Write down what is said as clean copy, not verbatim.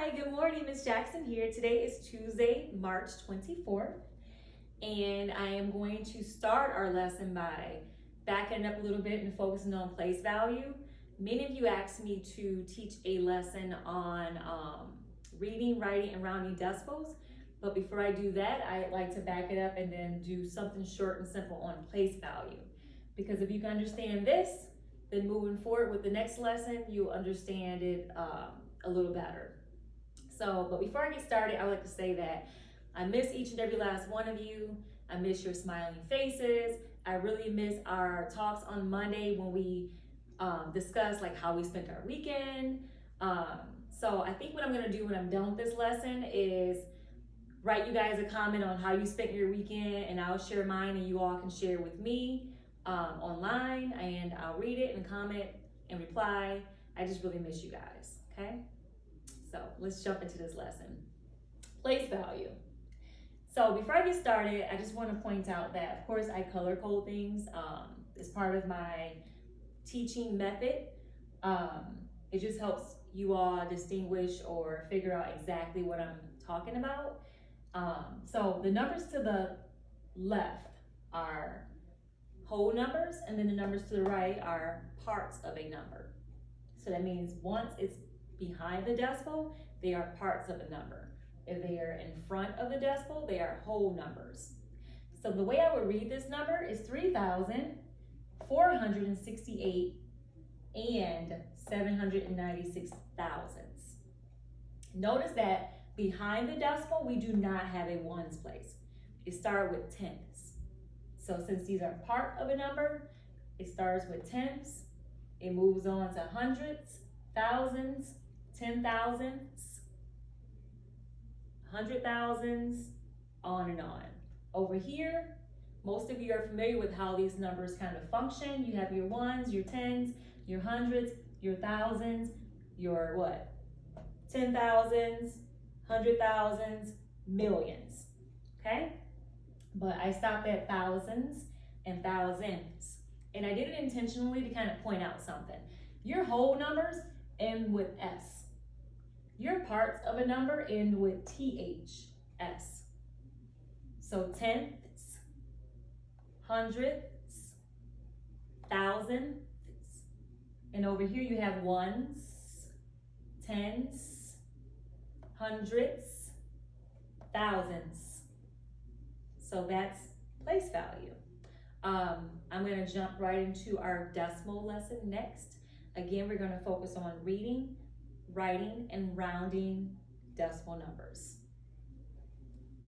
Hi, good morning, Miss Jackson here. Today is Tuesday, March 24th, and I am going to start our lesson by backing up a little bit and focusing on place value. Many of you asked me to teach a lesson on reading, writing, and rounding decimals, but before I do that, I'd like to back it up and then do something short and simple on place value. Because if you can understand this, then moving forward with the next lesson, you'll understand it a little better. But before I get started, I would like to say that I miss each and every last one of you. I miss your smiling faces. I really miss our talks on Monday when we discuss like how we spent our weekend. So I think what I'm gonna do when I'm done with this lesson is write you guys a comment on how you spent your weekend, and I'll share mine and you all can share with me online, and I'll read it and comment and reply. I just really miss you guys, okay? So let's jump into this lesson. Place value. So before I get started, I just want to point out that, of course, I color code things as part of my teaching method. It just helps you all distinguish or figure out exactly what I'm talking about. So the numbers to the left are whole numbers, and then the numbers to the right are parts of a number. So that means once it's behind the decimal, they are parts of a number. If they are in front of the decimal, they are whole numbers. So the way I would read this number is 3,468 and 796 thousandths. Notice that behind the decimal, we do not have a ones place. It starts with tenths. So since these are part of a number, it starts with tenths, it moves on to hundredths, thousands, 10,000ths, 100,000ths, on and on. Over here, most of you are familiar with how these numbers kind of function. You have your ones, your tens, your hundreds, your thousands, your what? 10,000s, 100,000s, millions, okay? But I stopped at thousands and thousandths. And I did it intentionally to kind of point out something. Your whole numbers end with S. Your parts of a number end with THS. So tenths, hundredths, thousandths, and over here you have ones, tens, hundreds, thousands. So that's place value. I'm going to jump right into our decimal lesson next. Again, we're going to focus on reading, writing, and rounding decimal numbers.